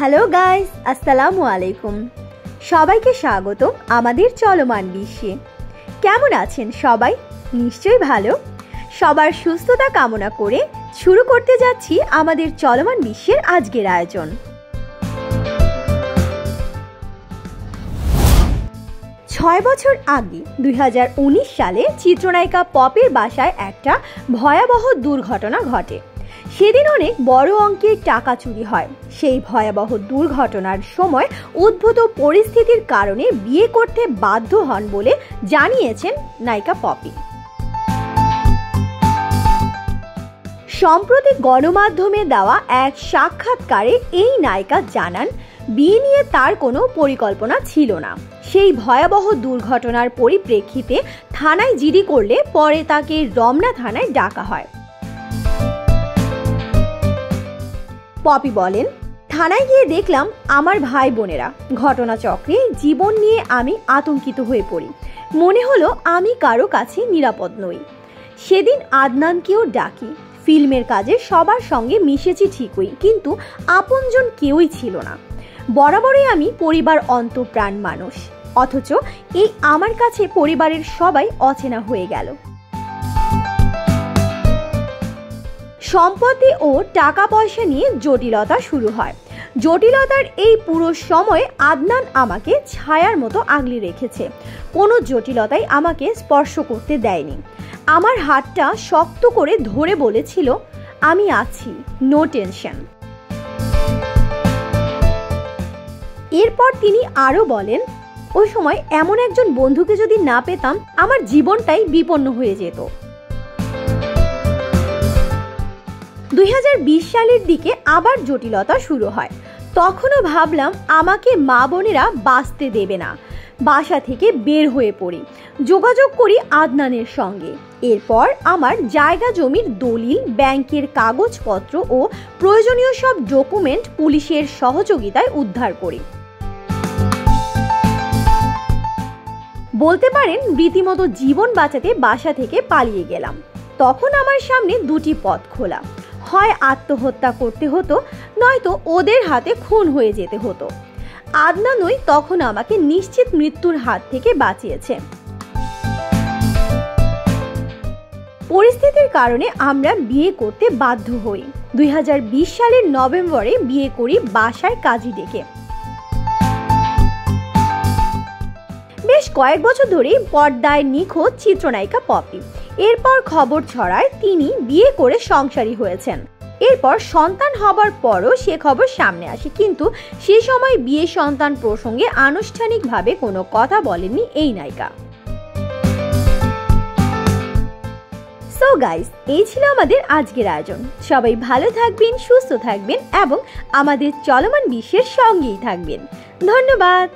Hello guys, আসসালামু আলাইকুম। সবাইকে স্বাগত আমাদের চলমান বিশ্বে। কেমন আছেন সবাই? নিশ্চয়ই ভালো। সবার সুস্থতা কামনা করে শুরু করতে যাচ্ছি আমাদের চলমান বিশ্বের আজকের আয়োজন। ছয় বছর আগে 2019 সালে চিত্রনায়িকা পপির বাসায় একটা ভয়াবহ দুর্ঘটনা ঘটে। সেদিন অনেক বড় অঙ্কের টাকা চুরি হয়। সেই ভয়াবহ দুর্ঘটনার সময় উদ্ভূত পরিস্থিতির কারণে বিয়ে করতে বাধ্য হন বলে জানিয়েছেন নায়িকা পপি। সম্প্রতি গণমাধ্যমে দেওয়া এক সাক্ষাৎকারে এই নায়িকা জানান, বিয়ে নিয়ে তার কোনো পরিকল্পনা ছিল না। সেই ভয়াবহ দুর্ঘটনার পরিপ্রেক্ষিতে থানায় জিডি করলে পরে তাকে রমনা থানায় ডাকা হয়। পপি বলেন, থানায় গিয়ে দেখলাম আমার ভাই বোনেরা। ঘটনাচক্রে জীবন নিয়ে আমি আতঙ্কিত হয়ে পড়ি। মনে হলো আমি কারো কাছে নিরাপদ নই। সেদিন আদনানকেও ডাকি। ফিল্মের কাজে সবার সঙ্গে মিশেছি ঠিকই, কিন্তু আপনজন কেউই ছিল না। বরাবরই আমি পরিবার অন্তঃপ্রাণ মানুষ, অথচ এই আমার কাছে পরিবারের সবাই অচেনা হয়ে গেল। সম্পত্তি ও টাকা পয়সা নিয়ে জটিলতা শুরু হয়। জটিলতার এই পুরো সময় আদনান আমাকে ছায়ার মতো আগলে রেখেছে। কোনো জটিলতাই আমাকে স্পর্শ করতে দেয়নি। আমার হাতটা শক্ত করে ধরে বলেছিল, আমি আছি, নো টেনশন। এরপর তিনি আরো বলেন, ওই সময় এমন একজন বন্ধুকে যদি না পেতাম আমার জীবনটাই বিপন্ন হয়ে যেত। 2020 সালের দিকে আবার জটিলতা শুরু হয়। তখনও ভাবলাম আমাকে মা বোনেরা বাঁচতে দেবে না। বাসা থেকে বের হয়ে পড়ি, যোগাযোগ করি আদনানের সঙ্গে। এরপর আমার জায়গা জমির দলিল, ব্যাংকের কাগজপত্র ও প্রয়োজনীয় সব ডকুমেন্ট পুলিশের সহযোগিতায় উদ্ধার করি। বলতে পারেন রীতিমতো জীবন বাঁচাতে বাসা থেকে পালিয়ে গেলাম। তখন আমার সামনে দুটি পথ খোলা, হয় আত্মহত্যা করতে হতো, নয়তো ওদের হাতে খুন হয়ে যেতে হতো। আদনানই তখন আমাকে নিশ্চিত মৃত্যুর হাত থেকে বাঁচিয়েছে। পরিস্থিতির কারণে আমরা বিয়ে করতে বাধ্য হই। 2020 সালের নভেম্বরে বিয়ে করি বাসায় কাজী ডেকে। বেশ কয়েক বছর ধরে পর্দায় নিখোঁজ চিত্রনায়িকা পপি। এরপর খবর ছড়ায় তিনি বিয়ে করে সংসারী হয়েছেন। এরপর সন্তান হবার পরও সে খবর সামনে আসে, কিন্তু সে সময় বিয়ে সন্তান প্রসঙ্গে আনুষ্ঠানিকভাবে কোনো কথা বলেননি এই নায়িকা। সো গাইস, এই ছিল আমাদের আজকের আয়োজন। সবাই ভালো থাকবেন, সুস্থ থাকবেন এবং আমাদের চলমান বিশ্বের সঙ্গেই থাকবেন। ধন্যবাদ।